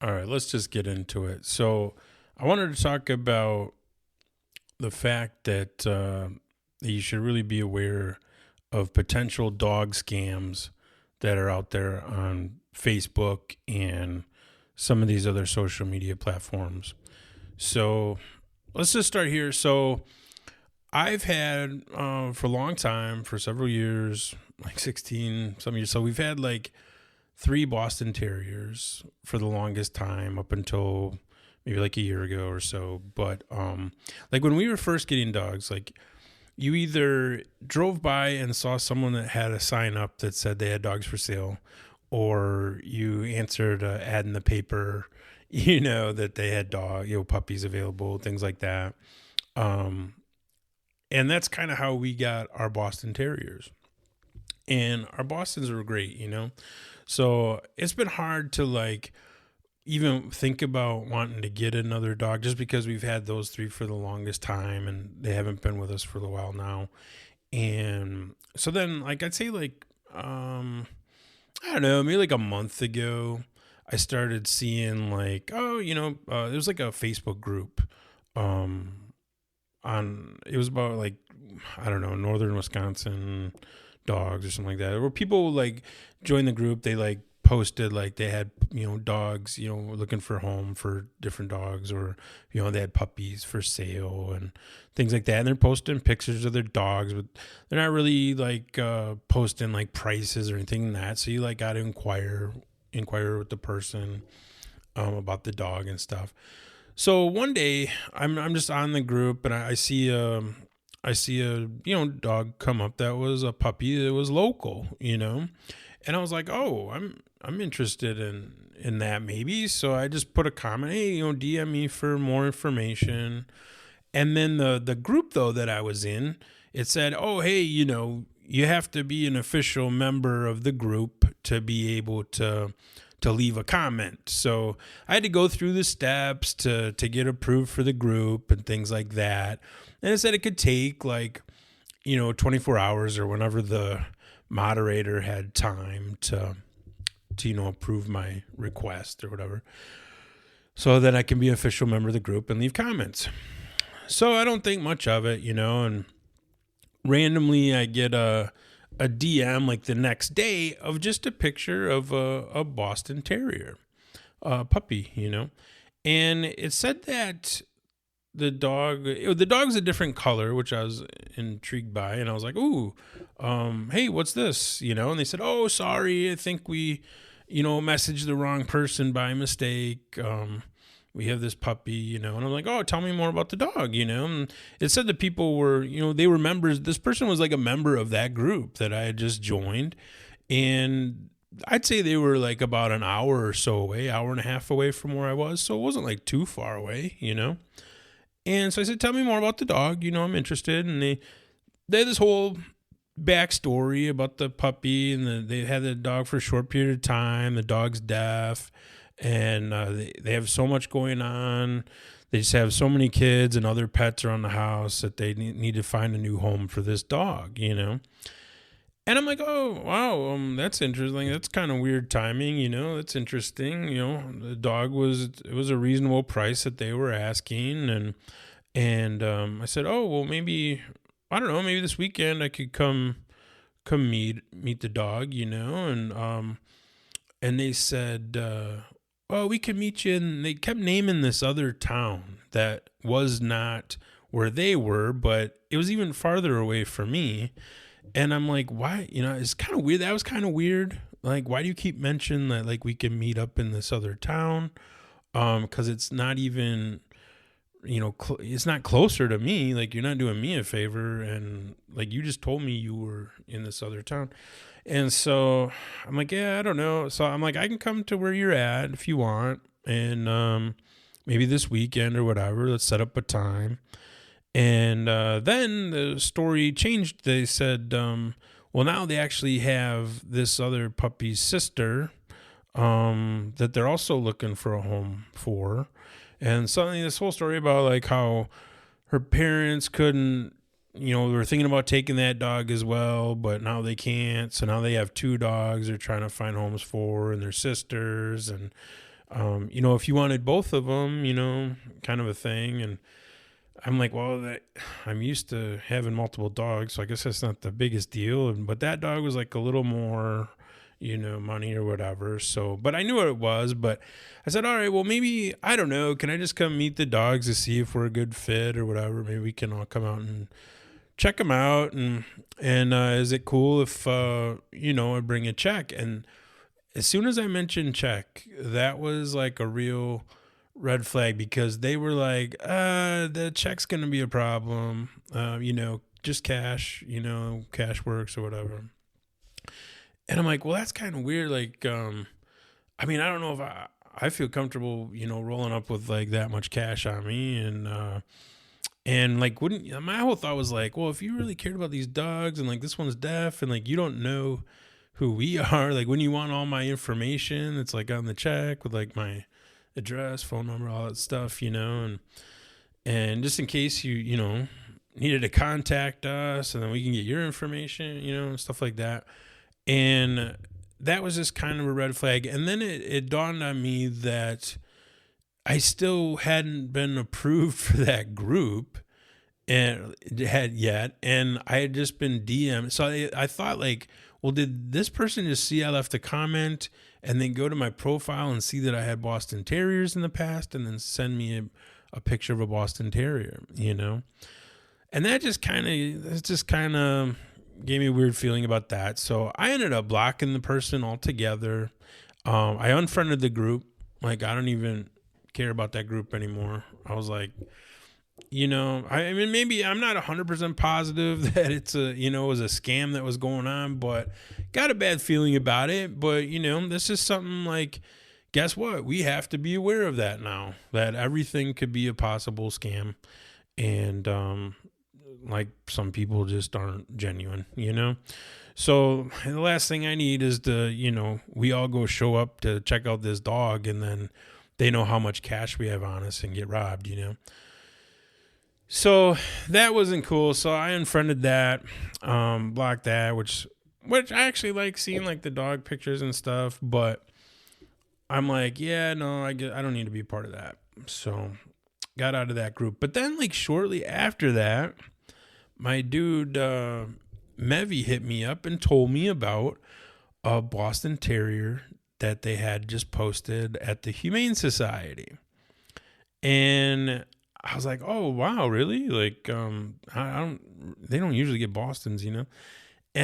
All right, let's just get into it. So, I wanted to talk about the fact that you should really be aware of potential dog scams that are out there on Facebook and some of these other social media platforms. So, let's just start here. So, I've had for a long time, for several years, like 16 some years. So, we've had like three Boston Terriers for the longest time up until maybe like a year ago or so. But like when we were first getting dogs, like you either drove by and saw someone that had a sign up that said they had dogs for sale, or you answered an ad in the paper, that they had puppies available, things like that. Um, and that's kind of how we got our Boston Terriers. And our Bostons were great. So it's been hard to like even think about wanting to get another dog just because we've had those three for the longest time and they haven't been with us for a while now. And so then like I'd say like I don't know, maybe like a month ago I started seeing like, there's like a Facebook group on it was about like I don't know, northern Wisconsin dogs or something like that. Where people like join the group, they like posted like they had dogs looking for a home for different dogs, or they had puppies for sale and things like that, and they're posting pictures of their dogs, but they're not really like posting like prices or anything like that. So you like got to inquire with the person about the dog and stuff. So one day I'm just on the group and I see a dog come up that was a puppy that was local, and I was like, oh, I'm interested in that maybe. So I just put a comment, hey, DM me for more information. And then the group though that I was in, it said, oh, hey, you have to be an official member of the group to be able to leave a comment. So I had to go through the steps to get approved for the group and things like that. And it said it could take like, 24 hours or whenever the moderator had time to approve my request or whatever. So then I can be an official member of the group and leave comments. So I don't think much of it, and randomly I get a DM like the next day of just a picture of a Boston Terrier, a puppy, and it said that the dog's a different color, which I was intrigued by, and I was like, ooh, hey, what's this? And they said, oh, sorry, I think we, messaged the wrong person by mistake. We have this puppy, and I'm like, oh, tell me more about the dog, and it said that people were, they were members. This person was like a member of that group that I had just joined, and I'd say they were like about an hour or so away, hour and a half away from where I was. So it wasn't like too far away, And so I said, tell me more about the dog. I'm interested. And they had this whole backstory about the puppy, and they had the dog for a short period of time. The dog's deaf, and they have so much going on. They just have so many kids and other pets around the house that they need to find a new home for this dog, And I'm like, oh, wow, that's interesting. That's kind of weird timing, that's interesting. The dog it was a reasonable price that they were asking. And I said, oh, well, maybe, I don't know, maybe this weekend I could come meet the dog, and they said, well, we could meet you. And they kept naming this other town that was not where they were, but it was even farther away from me. And I'm like, why? It's kind of weird. That was kind of weird. Like, why do you keep mentioning that, like, we can meet up in this other town? Because it's not even, it's not closer to me. Like, you're not doing me a favor. And, like, you just told me you were in this other town. And so I'm like, yeah, I don't know. So I'm like, I can come to where you're at if you want. And maybe this weekend or whatever. Let's set up a time. And then the story changed. They said, well, now they actually have this other puppy's sister that they're also looking for a home for. And suddenly this whole story about like how her parents couldn't, were thinking about taking that dog as well, but now they can't. So now they have two dogs they're trying to find homes for, and their sisters. And if you wanted both of them, kind of a thing. And I'm like, well, I'm used to having multiple dogs, so I guess that's not the biggest deal. But that dog was like a little more, money or whatever. So, but I knew what it was. But I said, all right, well, maybe, I don't know, can I just come meet the dogs to see if we're a good fit or whatever? Maybe we can all come out and check them out. And is it cool if, I bring a check? And as soon as I mentioned check, that was like a real red flag, because they were like, the check's going to be a problem. Just cash, cash works or whatever. And I'm like, well, that's kind of weird. Like, I don't know if I feel comfortable, rolling up with like that much cash on me. And like, my whole thought was like, well, if you really cared about these dogs and like this one's deaf and like you don't know who we are, like when you want all my information, it's like on the check with like my address, phone number, all that stuff, and just in case you needed to contact us, and then we can get your information, and stuff like that. And that was just kind of a red flag. And then it dawned on me that I still hadn't been approved for that group and I had just been DM'd. So I thought like, well, did this person just see I left a comment and then go to my profile and see that I had Boston Terriers in the past and then send me a picture of a Boston Terrier, And that just kind of gave me a weird feeling about that. So I ended up blocking the person altogether. I unfriended the group. Like, I don't even care about that group anymore. I was like, maybe I'm not 100% positive that it was a scam that was going on, but got a bad feeling about it. But, this is something like, guess what? We have to be aware of that now, that everything could be a possible scam. And, like some people just aren't genuine, So the last thing I need is to, we all go show up to check out this dog and then they know how much cash we have on us and get robbed, So that wasn't cool. So I unfriended that, blocked that, which I actually like seeing like the dog pictures and stuff, but I'm like, yeah, no, I don't need to be a part of that. So got out of that group. But then like shortly after that, my dude, Mevy hit me up and told me about a Boston Terrier that they had just posted at the Humane Society. And I was like, oh, wow, really? Like, they don't usually get Bostons, And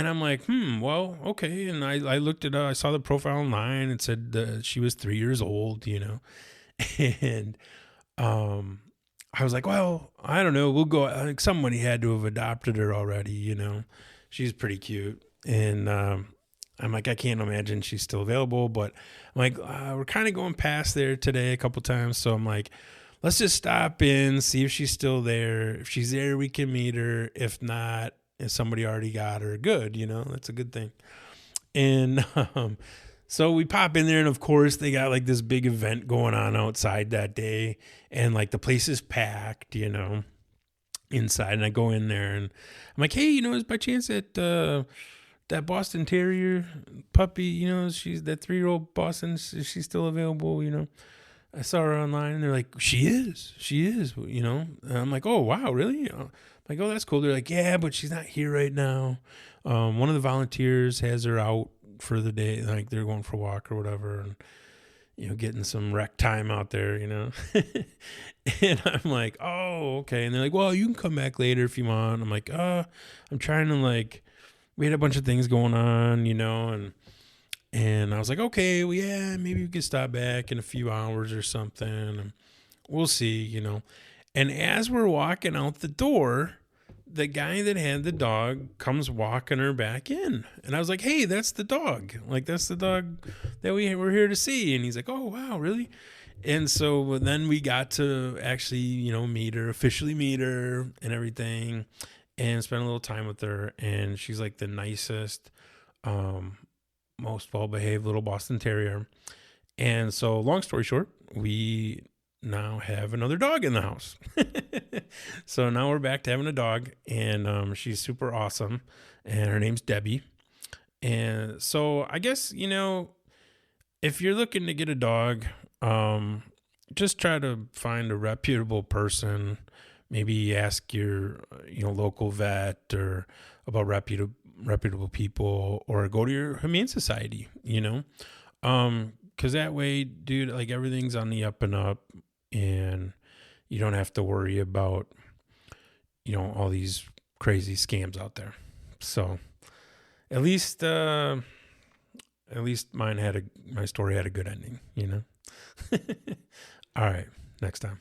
I'm like, well, okay. And I looked it up. I saw the profile online. It said she was 3 years old, And, I was like, well, I don't know. We'll go. Like somebody had to have adopted her already, She's pretty cute. And I'm like, I can't imagine she's still available. But I'm like, we're kind of going past there today a couple times. So I'm like, let's just stop in, see if she's still there. If she's there, we can meet her. If not, if somebody already got her, good, that's a good thing. And so we pop in there, and of course they got like this big event going on outside that day, and like the place is packed, inside. And I go in there, and I'm like, hey, is by chance that Boston Terrier puppy, she's that 3-year-old Boston, is she still available? I saw her online, and they're like, she is, And I'm like, oh wow, really? I'm like, oh, that's cool. They're like, yeah, but she's not here right now. One of the volunteers has her out for the day, like they're going for a walk or whatever, and getting some rec time out there, And I'm like, oh, okay. And they're like, well, you can come back later if you want. I'm like, I'm trying to, like, we had a bunch of things going on, and I was like, okay, well, yeah, maybe we could stop back in a few hours or something, and we'll see, And as we're walking out the door, the guy that had the dog comes walking her back in. And I was like, hey, that's the dog. Like, that's the dog that we were here to see. And he's like, oh, wow, really? And so then we got to actually, officially meet her and everything, and spend a little time with her. And she's like the nicest, most well-behaved little Boston Terrier. And so long story short, we now have another dog in the house. So now we're back to having a dog, and she's super awesome, and her name's Debbie. And so I guess, if you're looking to get a dog, Um, just try to find a reputable person. Maybe ask your local vet or about reputable people, or go to your humane society. Because that way, dude, like everything's on the up and up, and you don't have to worry about all these crazy scams out there. So at least my story had a good ending. All right, next time.